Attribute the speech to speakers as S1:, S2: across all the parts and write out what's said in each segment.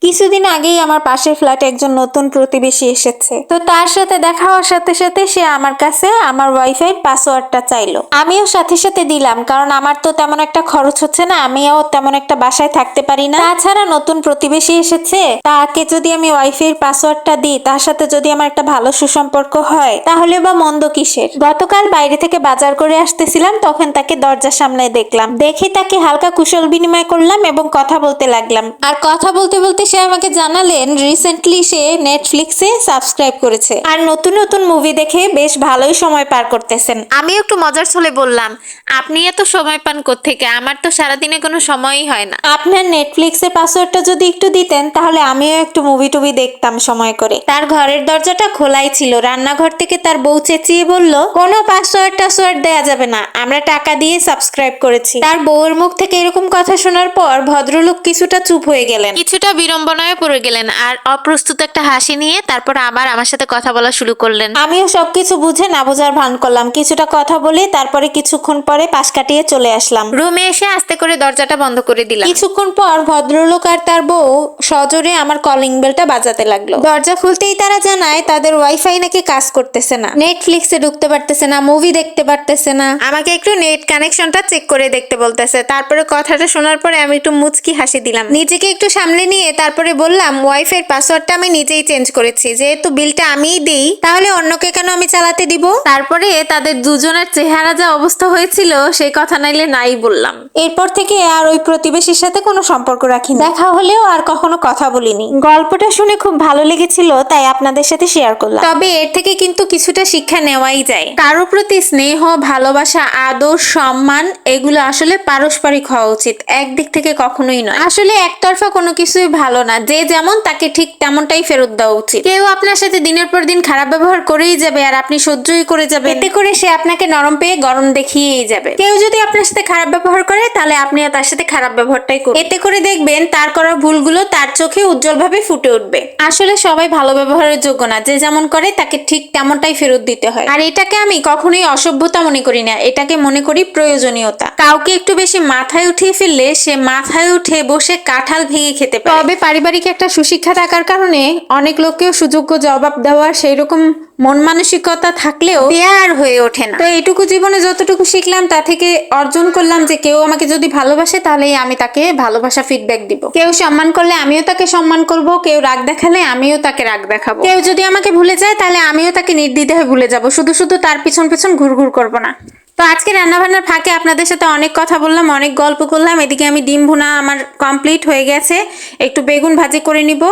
S1: কিছুদিন আগেই আমার পাশের ফ্ল্যাটে একজন নতুন প্রতিবেশী এসেছে, তো তার সাথে দেখা হওয়ার সাথে সাথে সে আমার কাছে আমার ওয়াইফাই পাসওয়ার্ডটা চাইলো। আমিও সাথে সাথে দিলাম, কারণ আমার তো তেমন একটা খরচ হচ্ছে না, আমিও তেমন একটা বাসায় থাকতে পারি না। তাছাড়া নতুন প্রতিবেশী এসেছে, তাকে যদি আমি ওয়াইফাই পাসওয়ার্ডটা দিই, তার সাথে যদি আমার একটা ভালো সুসম্পর্ক হয়, তাহলে বা মন্দ কিসের। গতকাল বাইরে থেকে বাজার করে আসতেছিলাম, তখন তাকে দরজার সামনে দেখলাম, দেখে তাকে হালকা কুশল বিনিময় করলাম এবং কথা বলতে লাগলাম। আর কথা বলতে বলতে সে আমাকে জানালেন রিসেন্টলি সে নেটফ্লিক্সে সাবস্ক্রাইব করেছে আর নতুন নতুন মুভি দেখে বেশ ভালোই সময় পার করতেছেন। আমি একটু মজার ছলে বললাম, আপনি এত সময় পান কোত্থেকে? আমার তো সারাদিনে কোনো সময়ই হয় না। আপনার নেটফ্লিক্সের পাসওয়ার্ডটা যদি একটু দিতেন, তাহলে আমিও একটু মুভি টুভি দেখতাম সময় করে। তার ঘরের দরজাটা খোলাই ছিল, রান্নাঘর থেকে তার বউ চেঁচিয়ে বলল, কোনো পাসওয়ার্ড দেয়া যাবে না, আমরা টাকা দিয়ে সাবস্ক্রাইব করেছি। তার বউয়ের মুখ থেকে এরকম কথা শোনার পর ভদ্রলোক কিছুটা চুপ হয়ে গেলেন, কিছুটা বিড়ম্বনায় পড়ে গেলেন আর অপ্রস্তুত একটা হাসি নিয়ে তারপর আবার আমার সাথে কথা বলা শুরু করলেন। আমিও সবকিছু বুঝে না বোঝার ভান করলাম, কিছুটা কথা বলে তারপরে কিছুক্ষণ পরে পাশ কাটিয়ে চলে আসলাম। রুমে এসে আস্তে করে দরজাটা বন্ধ করে দিলাম। কিছুক্ষণ পর ভদ্রলোক আর তার বউ সজোরে আমার কলিং বেলটা বাজাতে লাগলো। দরজা খুলতেই তারা জানায় তাদের ওয়াইফাই নাকি কাজ করতেছে না, নেটফ্লিক্সে ঢুকতে পারতেছে না, মুভি দেখতে পারতেছে না। আমাকে একটু নেট কানেকশনটা চেক করে দেখতে বলতেছে। তারপরে কথাটা শোনার পরে আমি একটু মুচকি হাসি দিলাম, নিজেকে একটু সামলে নিয়ে তারপরে বললাম, ওয়াইফাই পাসওয়ার্ডটা আমি নিজেই চেঞ্জ করেছি, যেহেতু বিলটা আমিই দিই, তাহলে অন্যকে কেন আমি চালাতে দিব। তারপরে তাদের দুজনের চেহারা যা অবস্থা হয়েছিল সেই কথা নাইলে নাই বললাম। এরপর থেকে আর ওই প্রতিবেশীর সাথে কোনো সম্পর্ক রাখিনি, দেখা হলেও আর কখনো কথা বলিনি। গল্পটা শুনে খুব ভালো লেগেছিল, তাই আপনাদের সাথে শেয়ার করলাম। তবে এর থেকে কিন্তু কিছুটা শিক্ষা নেওয়াই যায়। কারো প্রতি স্নেহ, ভালোবাসা, আদর, সম্মান এগুলো আসলে পারস্পরিক হওয়া উচিত, একদিক থেকে কখনোই নয়। আসলে একতরফা কোনো কিছুই ভালো না, যে যেমন তাকে ঠিক তেমনটাই ফেরত দেওয়া উচিত। কেউ আপনার সাথে দিনের পর দিন খারাপ ব্যবহার করেই যাবে আর আপনি সহ্যই করে যাবেন, এতে করে সে আপনাকে নরম পেয়ে গরম দেখিয়েই যাবে। কেউ যদি আপনার সাথে খারাপ ব্যবহার করে, তাহলে আপনিও তার সাথে খারাপ ব্যবহারটাই করুন, এতে করে দেখবেন তার করা ভুলগুলো তার চোখে উজ্জ্বলভাবে ফুটে উঠবে। আসলে সবাই ভালো ব্যবহারের যোগ্য না, যে যেমন করে তাকে ঠিক তেমনটাই ফেরত দিতে হয়। আর এটাকে আমি কখনোই অসভ্যতা মনে করি না, এটাকে মনে করি প্রয়োজনীয়তা। কাউকে একটু বেশি মাথায় উঠিয়ে ফেললে সে মাথায় উঠে বসে কাঁঠাল ভেঙে খেতে পারে। তবে পারিবারিক একটা সুশিক্ষা থাকার কারণে অনেক লোককেও সুযোগ্য জবাব দেওয়ার সেই রকম মন মানসিকতা থাকলেও দেয়া আর হয়ে ওঠে না। তো এইটুকু জীবনে যতটুকু শিখলাম তা থেকে অর্জন করলাম যে কেউ আমাকে যদি ভালোবাসে, তাহলেই আমি তাকে ভালোবাসা ফিডব্যাক দিব। কেউ সম্মান করলে আমিও তাকে সম্মান করব, কেউ রাগ দেখালে আমিও তাকে রাগ দেখাবো। কেউ যদি আমাকে ভুলে যায়, তাহলে আমিও তাকে নির্দ্বিধায় ভুলে যাব, শুধু শুধু তার পিছন পিছন ঘুরঘুর করব না। তো আজকে রান্নাবান্নার ফাঁকে আপনাদের সাথে অনেক কথা বললাম, অনেক গল্প করলাম। এদিকে আমি ডিম ভুনা আমার কমপ্লিট হয়ে গেছে, একটু বেগুন ভাজি করে নিব।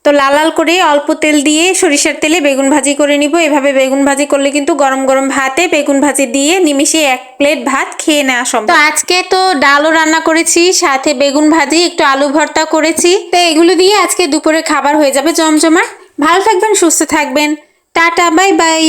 S1: তো লাল লাল করে অল্প তেল দিয়ে সরিষার তেলে বেগুন ভাজি করে নিব। এভাবে বেগুন ভাজি করলে কিন্তু গরম গরম ভাতে বেগুন ভাজি দিয়ে নিমিশে এক প্লেট ভাত খেয়ে নেওয়া সম্ভব। তো আজকে তো ডালও রান্না করেছি, সাথে বেগুন ভাজি, একটু আলু ভর্তা করেছি। তো এগুলো দিয়ে আজকে দুপুরে খাবার হয়ে যাবে জমজমা। ভালো থাকবেন, সুস্থ থাকবেন, টাটা, বাই বাই।